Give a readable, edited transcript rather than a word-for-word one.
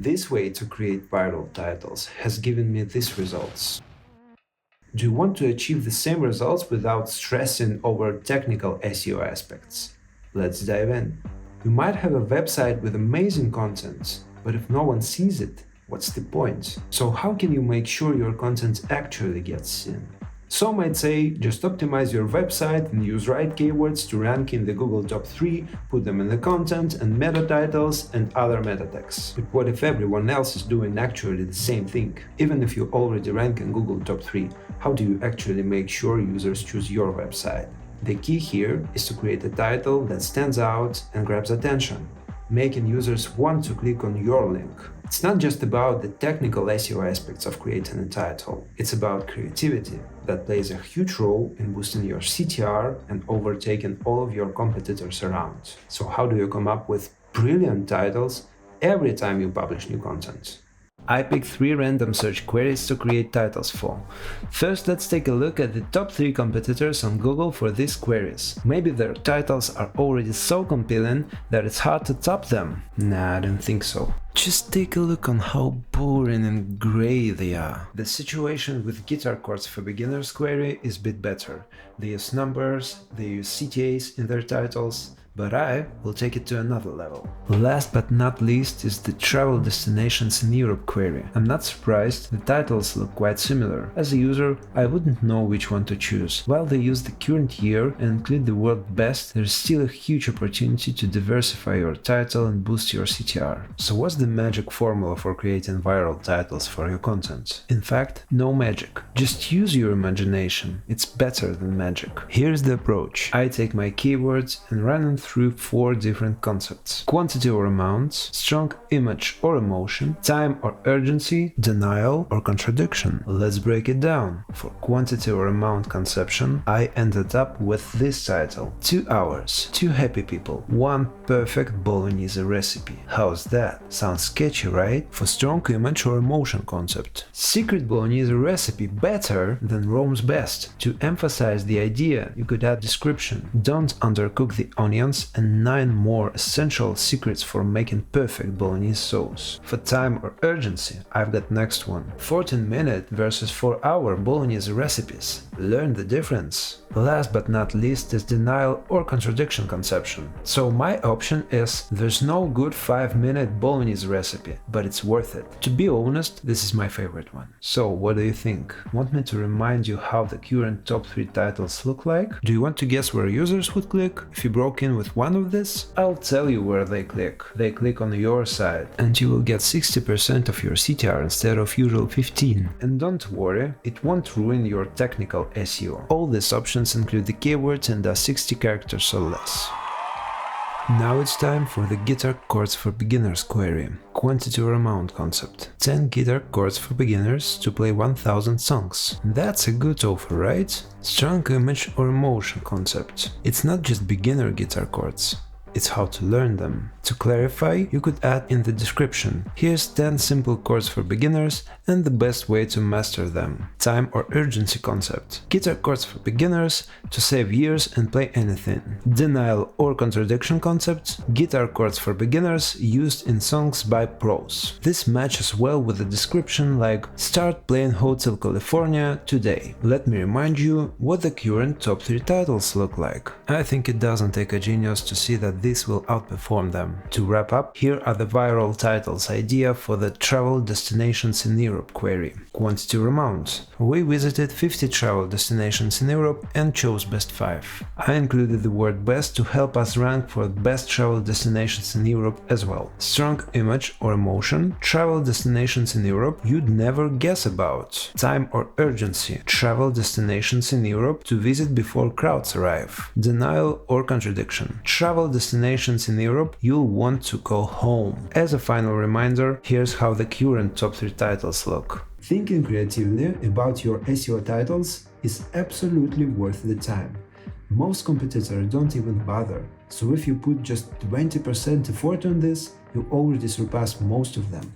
This way to create viral titles has given me these results. Do you want to achieve the same results without stressing over technical SEO aspects? Let's dive in. You might have a website with amazing content, but if no one sees it, what's the point? So how can you make sure your content actually gets seen? Some might say, just optimize your website and use right keywords to rank in the Google top 3, put them in the content and meta titles and other meta tags. But what if everyone else is doing actually the same thing? Even if you already rank in Google top 3, how do you actually make sure users choose your website? The key here is to create a title that stands out and grabs attention, making users want to click on your link. It's not just about the technical SEO aspects of creating a title, it's about creativity that plays a huge role in boosting your CTR and overtaking all of your competitors around. So how do you come up with brilliant titles every time you publish new content? I picked 3 random search queries to create titles for. First, let's take a look at the top 3 competitors on Google for these queries. Maybe their titles are already so compelling that it's hard to top them. Nah, I don't think so. Just take a look on how boring and grey they are. The situation with guitar chords for beginners query is a bit better. They use numbers, they use CTAs in their titles, but I will take it to another level. Last but not least is the travel destinations in Europe query. I'm not surprised, the titles look quite similar. As a user, I wouldn't know which one to choose. While they use the current year and include the word best, there's still a huge opportunity to diversify your title and boost your CTR. So what's the magic formula for creating viral titles for your content? In fact, no magic. Just use your imagination. It's better than magic. Here's the approach. I take my keywords and run them through 4 different concepts: quantity or amount, strong image or emotion, time or urgency, denial or contradiction. Let's break it down. For quantity or amount conception, I ended up with this title: 2 hours, 2 happy people, 1 perfect bolognese recipe. How's that? Sounds sketchy, right? For strong image or emotion concept, secret bolognese recipe better than Rome's best. To emphasize the idea, you could add description: don't undercook the onions, and 9 more essential secrets for making perfect bolognese sauce. For time or urgency, I've got next one: 14-minute versus 4-hour bolognese recipes. Learn the difference. Last but not least is denial or contradiction conception. So my option is: there's no good 5-minute bolognese recipe, but it's worth it. To be honest, this is my favorite one. So what do you think? Want me to remind you how the current top 3 titles look like? Do you want to guess where users would click if you broke in with one of this? I'll tell you where they click. They click on your side, and you will get 60% of your CTR instead of usual 15. And don't worry, it won't ruin your technical SEO. All these options include the keywords and are 60 characters or less. Now it's time for the guitar chords for beginners query. Quantity or amount concept. 10 guitar chords for beginners to play 1000 songs. That's a good offer, right? Strong image or emotion concept. It's not just beginner guitar chords. It's how to learn them. To clarify, you could add in the description: here's 10 simple chords for beginners and the best way to master them. Time or urgency concept. Guitar chords for beginners to save years and play anything. Denial or contradiction concept. Guitar chords for beginners used in songs by pros. This matches well with the description like start playing Hotel California today. Let me remind you what the current top 3 titles look like. I think it doesn't take a genius to see that this will outperform them. To wrap up, here are the viral titles idea for the travel destinations in Europe query. Quantity or amount. We visited 50 travel destinations in Europe and chose best 5. I included the word best to help us rank for the best travel destinations in Europe as well. Strong image or emotion. Travel destinations in Europe you'd never guess about. Time or urgency. Travel destinations in Europe to visit before crowds arrive. Denial or contradiction. Travel destinations in Europe you'll want to go home. As a final reminder, here's how the current top 3 titles look. Thinking creatively about your SEO titles is absolutely worth the time. Most competitors don't even bother, so if you put just 20% effort on this, you already surpass most of them.